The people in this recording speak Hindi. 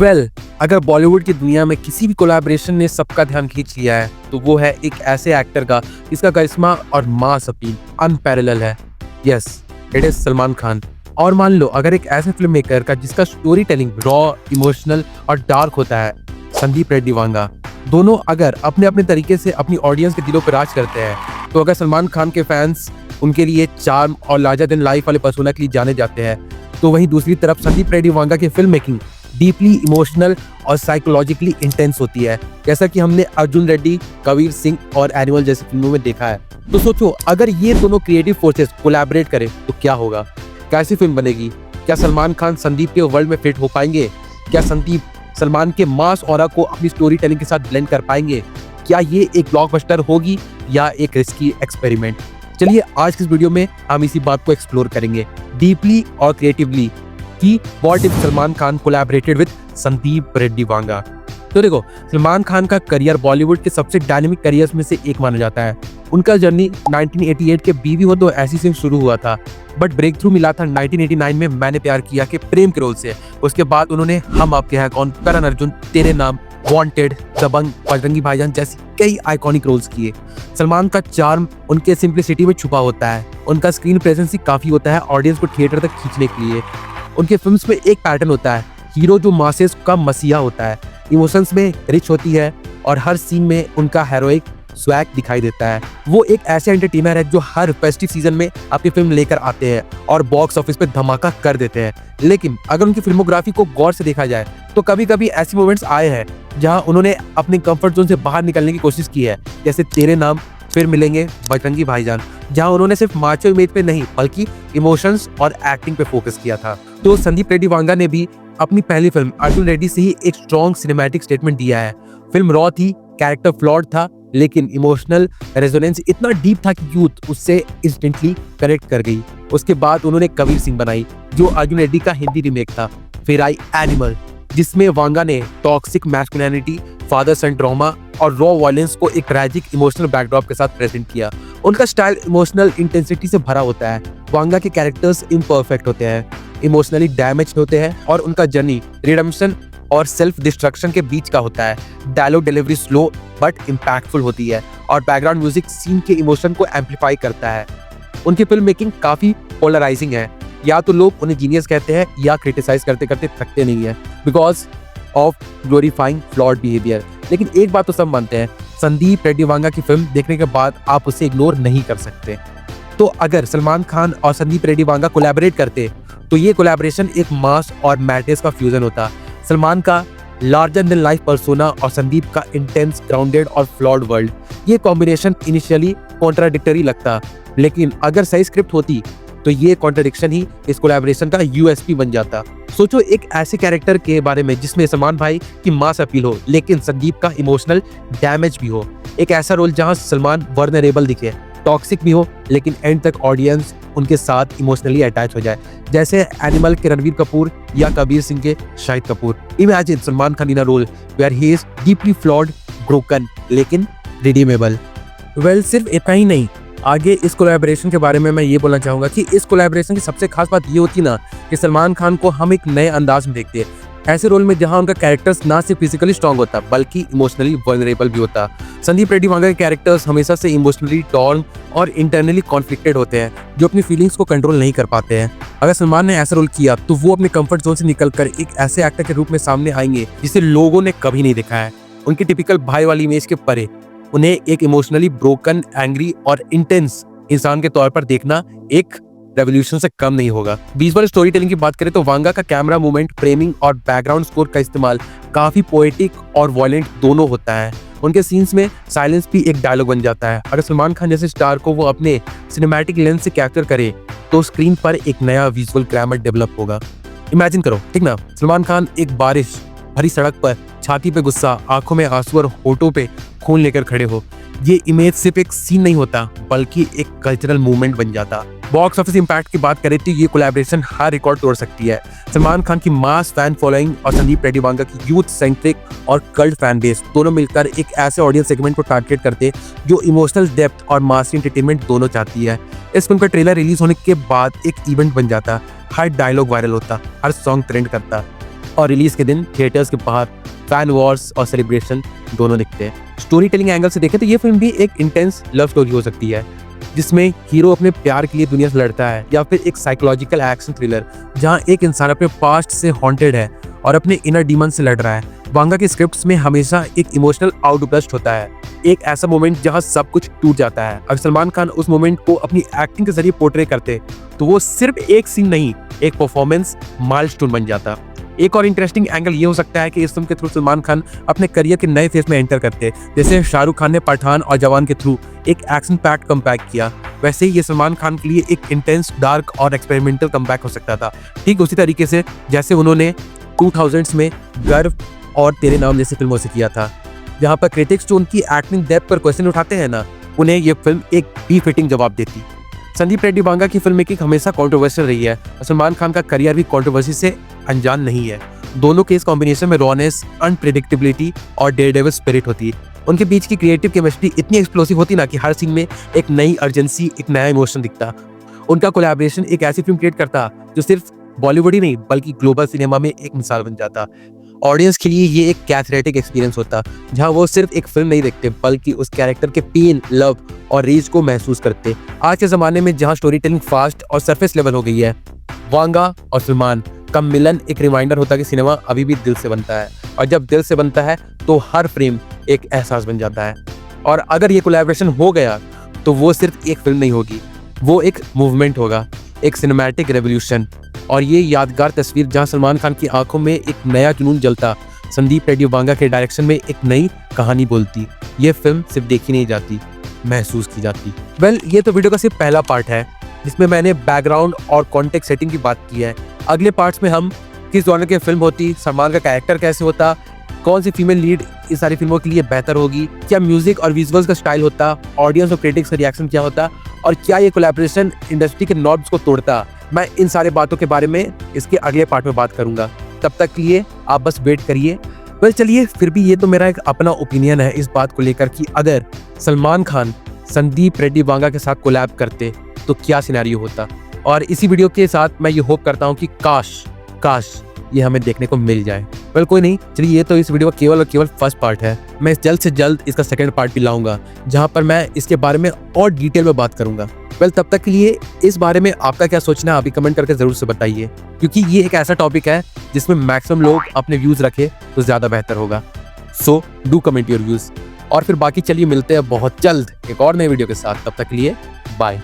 वेल, अगर बॉलीवुड की दुनिया में किसी भी कोलैबोरेशन ने सबका ध्यान खींच लिया है तो वो है एक ऐसे एक्टर का जिसका करिश्मा और मास अपील अनपैरेलल है। Yes, it is Salman Khan. और मान लो अगर एक ऐसे फिल्म मेकर का जिसका स्टोरी टेलिंग रॉ, इमोशनल और डार्क होता है, संदीप रेड्डी वांगा, दोनों अगर अपने अपने तरीके से अपनी ऑडियंस के दिलों पर राज करते हैं, तो अगर सलमान खान के फैंस उनके लिए चार्म और लार्जर देन लाइफ वाले पर्सोना के लिए जाने जाते हैं, तो वहीं दूसरी तरफ संदीप रेड्डी वांगा की फिल्म मेकिंग डीपली इमोशनल और साइकोलॉजिकली इंटेंस होती है, जैसा कि हमने अर्जुन रेड्डी, कबीर सिंह और एनिमल जैसी फिल्मों में देखा है। तो सोचो, अगर ये दोनों क्रिएटिव फोर्सेस कोलैबोरेट करें तो क्या होगा, कैसी फिल्म बनेगी? क्या सलमान खान संदीप के वर्ल्ड में फिट हो पाएंगे? क्या संदीप सलमान के मास ऑरा को अपनी स्टोरी टेलिंग के साथ ब्लेंड कर पाएंगे? क्या ये एक ब्लॉकबस्टर होगी या एक रिस्की एक्सपेरिमेंट? चलिए आज की इस वीडियो में हम इसी बात को एक्सप्लोर करेंगे डीपली और क्रिएटिवली कि what if Salman Khan collaborated with Sandeep Reddy Vanga. तो देखो, सलमान खान का करियर बॉलीवुड के सबसे डायनेमिक करियर्स में से एक माना जाता है। उनका जर्नी 1988 के बीवी हो तो ऐसी से शुरू हुआ था, बट ब्रेक थ्रू मिला था 1989 में मैंने प्यार किया के प्रेम के रोल से। उसके बाद उन्होंने हम आपके हैं कौन, करण अर्जुन, तेरे नाम, वांटेड, दबंग, बजरंगी भाईजान जैसी कई आइकॉनिक रोल्स किए। सलमान का चार्म उनके सिंप्लिसिटी में छुपा होता है। उनका स्क्रीन प्रेजेंस ही काफी होता है ऑडियंस को थिएटर तक खींचने के लिए। उनके फिल्म्स में एक पैटर्न होता है, हीरो जो मासेस का मसीहा होता है, इमोशंस में रिच होती है और हर सीन में उनका हेरोइक स्वैग दिखाई देता है। वो एक ऐसे एंटरटेनर है जो हर फेस्टिव सीजन में अपनी फिल्म लेकर आते हैं और बॉक्स ऑफिस पे धमाका कर देते हैं। लेकिन अगर उनकी फिल्मोग्राफी को गौर से देखा जाए तो कभी कभी ऐसे मोमेंट्स आए हैं जहां उन्होंने अपने कंफर्ट जोन से बाहर निकलने की कोशिश की है, जैसे तेरे नाम, फिर मिलेंगे, बजरंगी भाईजान, जहां उन्होंने सिर्फ माचो इमेज पे नहीं बल्कि इमोशंस और एक्टिंग पे फोकस किया था। तो संदीप रेड्डी वांगा ने भी अपनी पहली फिल्म अर्जुन रेड्डी से ही एक स्ट्रॉन्ग सिनेमैटिक स्टेटमेंट दिया है। फिल्म रॉ थी, कैरेक्टर फ्लॉड था, लेकिन इमोशनल रेजोनेंस इतना डीप था कि यूथ उससे इंस्टेंटली कनेक्ट कर गई। उसके बाद उन्होंने कबीर सिंह बनाई जो अर्जुन रेड्डी का हिंदी रीमेक था। फिर आई एनिमल, जिसमें वांगा ने टॉक्सिक मैस्कुलिनिटी, फादर सन ड्रामा और रॉ वायलेंस को एक ट्रैजिक इमोशनल बैकड्रॉप के साथ प्रेजेंट किया। उनका स्टाइल इमोशनल इंटेंसिटी से भरा होता है। वांगा के कैरेक्टर्स इम्परफेक्ट होते हैं, इमोशनली डैमेज्ड होते हैं और उनका जर्नी रिडेम्पशन और सेल्फ डिस्ट्रक्शन के बीच का होता है। Dialogue delivery slow but impactful होती है और बैकग्राउंड म्यूजिक सीन के इमोशन को एम्पलीफाई करता है। उनकी फिल्म मेकिंग काफी पोलराइजिंग है, या तो लोग उन्हें जीनियस कहते हैं या क्रिटिसाइज करते करते थकते नहीं है because of glorifying flawed behaviour. लेकिन एक बात तो सब मानते हैं, संदीप रेड्डी वांगा की फिल्म देखने के बाद आप उसे इग्नोर नहीं कर सकते। तो अगर सलमान खान और संदीप रेड्डी वांगा कोलैबोरेट करते तो ये कोलैबोरेशन एक मास और मैडनेस का फ्यूजन होता। सलमान का लार्जर देन लाइफ पर्सोना और संदीप का इंटेंस, ग्राउंडेड और फ्लॉड वर्ल्ड। ये कॉम्बिनेशन इनिशियली कॉन्ट्राडिक्टरी लगता, लेकिन अगर सही स्क्रिप्ट होती तो ये कॉन्ट्राडिक्शन ही इस कोलैबोरेशन का यूएसपी बन जाता। सोचो एक ऐसे कैरेक्टर के बारे में जिसमें सलमान भाई की मास अपील हो लेकिन संदीप का इमोशनल डैमेज भी हो। एक ऐसा रोल जहां सलमान वर्नरेबल दिखे, टॉक्सिक भी हो, लेकिन एंड तक ऑडियंस उनके साथ इमोशनली अटैच हो जाए, जैसे एनिमल के रणवीर कपूर या कबीर सिंह के Shahid Kapoor. Imagine Salman Khan in a role where he is deeply flawed, broken लेकिन रिडीमेबल। वेल, सिर्फ इतना ही नहीं, आगे इस कोलैबोरेशन के बारे में मैं ये बोलना चाहूंगा कि इस कोलैबोरेशन की सबसे खास बात ये होती ना कि सलमान खान को हम एक नए अंदाज में देखते हैं, ऐसे रोल में जहां उनका कैरेक्टर्स ना सिर्फ फिजिकली स्ट्रांग होता बल्कि इमोशनली वल्नरेबल भी होता। संदीप रेड्डी वांगा के कैरेक्टर्स हमेशा से इमोशनली टॉर्न और इंटरनली कॉन्फ्लिक्टेड होते हैं, जो अपनी फीलिंग्स को कंट्रोल नहीं कर पाते हैं। अगर सलमान ने ऐसा रोल किया तो वो अपने कंफर्ट जोन से निकलकर एक ऐसे एक्टर के रूप में सामने आएंगे जिसे लोगों ने कभी नहीं देखा है। उनकी टिपिकल भाई वाली इमेज के परे उन्हें एक इमोशनली ब्रोकन, एंग्री और इंटेंस इंसान के तौर पर देखना एक रेवोल्यूशन से कम नहीं होगा। विजुअल स्टोरी टेलिंग की बात करें तो वांगा का कैमरा मूवमेंट, फ्रेमिंग और बैकग्राउंड स्कोर का इस्तेमाल काफी पोएटिक और वॉयलेंट दोनों होता है। उनके सीन्स में साइलेंस भी एक डायलॉग बन जाता है। अगर सलमान खान जैसे स्टार को वो अपने सिनेमैटिक लेंस से कैप्चर करे तो स्क्रीन पर एक नया विजुअल ग्रामर डेवलप होगा। इमेजिन करो, ठीक ना, सलमान खान एक बारिश भरी सड़क पर छाती पे गुस्सा, आंखों में आंसू और होठों पे खून लेकर खड़े हो। ये इमेज सिर्फ एक सीन नहीं होता बल्कि एक कल्चरल मूवमेंट बन जाता। बॉक्स ऑफिस इंपैक्ट की बात करें तो ये कोलैबोरेशन हर रिकॉर्ड तोड़ सकती है। सलमान खान की मास फैन फॉलोइंग और संदीप रेड्डी वांगा की यूथ सेंट्रिक और कल्ट फैन बेस दोनों मिलकर एक ऐसे ऑडियंस सेगमेंट को टारगेट करते जो इमोशनल डेप्थ और मास एंटरटेनमेंट दोनों चाहती है। इस फिल्म का ट्रेलर रिलीज होने के बाद एक इवेंट बन जाता, हर डायलॉग वायरल होता, हर सॉन्ग ट्रेंड करता। और रिलीज के दिन थिएटर्स के बाहर फैन वॉर्स और सेलिब्रेशन दोनों दिखते हैं। स्टोरी टेलिंग एंगल से देखें तो ये फिल्म भी एक इंटेंस लव स्टोरी हो सकती है, जिसमें हीरो अपने प्यार के लिए दुनिया से लड़ता है, या फिर एक साइकोलॉजिकल एक्शन थ्रिलर जहां एक इंसान अपने पास्ट से हॉन्टेड है और अपने इनर डीमन से लड़ रहा है। वांगा की स्क्रिप्ट्स में हमेशा एक इमोशनल आउटबर्स्ट होता है, एक ऐसा मोमेंट जहां सब कुछ टूट जाता है। अगर सलमान खान उस मोमेंट को अपनी एक्टिंग के जरिए पोर्ट्रे करते तो वो सिर्फ एक सीन नहीं, एक परफॉर्मेंस माइलस्टोन बन जाता। एक और इंटरेस्टिंग एंगल ये हो सकता है कि इस फिल्म के थ्रू सलमान खान अपने करियर के नए फेज में एंटर करते, जैसे शाहरुख खान ने पठान और जवान के थ्रू एक एक्शन पैक्ड कमबैक किया, वैसे ही ये सलमान खान के लिए एक इंटेंस, डार्क और एक्सपेरिमेंटल कमबैक हो सकता था। ठीक उसी तरीके से जैसे उन्होंने 2000s में गर्व और तेरे नाम जैसी फिल्मों से किया था, जहां पर क्रिटिक्स जो उनकी एक्टिंग डेप्थ पर क्वेश्चन उठाते हैं ना, उन्हें ये फिल्म एक बी-फिटिंग जवाब देती। संदीप रेड्डी वांगा की फिल्म मेकिंग हमेशा कंट्रोवर्शियल रही है और सलमान खान का करियर भी कंट्रोवर्सी से अनजान नहीं है। दोनों के इस कॉम्बिनेशन में रॉनेस, अनप्रेडिक्टेबिलिटी और डेयरडेविल स्पिरिट होती है। उनके बीच की क्रिएटिव केमिस्ट्री इतनी एक्सप्लोसिव होती ना कि हर सीन में एक नई अर्जेंसी, एक नया इमोशन दिखता। उनका कोलैबोरेशन एक ऐसी फिल्म क्रिएट करता जो सिर्फ बॉलीवुड ही नहीं बल्कि ग्लोबल सिनेमा में एक मिसाल बन जाता। ऑडियंस के लिए ये एक कैथरेटिक एक्सपीरियंस होता, जहां वो सिर्फ एक फिल्म नहीं देखते बल्कि उस कैरेक्टर के पेन, लव और रेज को महसूस करते। आज के जमाने में जहां स्टोरी टेलिंग फास्ट और सरफेस लेवल हो गई है, वांगा और सलमान का मिलन एक रिमाइंडर होता कि सिनेमा अभी भी दिल से बनता है, और जब दिल से बनता है तो हर फ्रेम एक एहसास बन जाता है। और अगर ये कोलैबोरेशन हो गया तो वो सिर्फ एक फिल्म नहीं होगी, वो एक मूवमेंट होगा, एक सिनेमैटिक रेवोल्यूशन। और ये यादगार तस्वीर जहां सलमान खान की आंखों में एक नया जुनून जलता, संदीप रेड्डी वांगा के डायरेक्शन में एक नई कहानी बोलती। ये फिल्म सिर्फ देखी नहीं जाती, महसूस की जाती। वेल, ये तो वीडियो का सिर्फ पहला पार्ट है जिसमें मैंने बैकग्राउंड और कॉन्टेक्स्ट सेटिंग की बात की है। अगले पार्ट्स में हम किस जॉनर की फिल्म होती, सलमान का कैरेक्टर कैसे होता, कौन सी फीमेल लीड इस सारी फिल्मों के लिए बेहतर होगी, क्या म्यूजिक और विजुअल्स का स्टाइल होता, ऑडियंस और क्रिटिक्स का रिएक्शन क्या होता, और क्या ये कोलैबोरेशन इंडस्ट्री के नॉर्म्स को तोड़ता। मैं इन सारे बातों के बारे में इसके अगले पार्ट में बात करूंगा। तब तक के लिए आप बस वेट करिए। वेल, चलिए, फिर भी ये तो मेरा एक अपना ओपिनियन है इस बात को लेकर कि अगर सलमान खान संदीप रेड्डी वांगा के साथ कोलैब करते तो क्या सिनेरियो होता। और इसी वीडियो के साथ मैं ये होप करता हूँ कि काश ये हमें देखने को मिल जाए। वेल, कोई नहीं, चलिए, ये तो इस वीडियो का केवल और केवल फर्स्ट पार्ट है। मैं जल्द से जल्द इसका सेकंड पार्ट भी लाऊंगा जहां पर मैं इसके बारे में और डिटेल में बात करूंगा। वेल, तब तक के लिए इस बारे में आपका क्या सोचना है अभी कमेंट करके जरूर से बताइए, क्योंकि ये एक ऐसा टॉपिक है जिसमें मैक्सिमम लोग अपने व्यूज रखे तो ज्यादा बेहतर होगा। So do comment your views. और फिर बाकी चलिए मिलते हैं बहुत जल्द एक और नए वीडियो के साथ। तब तक के लिए बाय।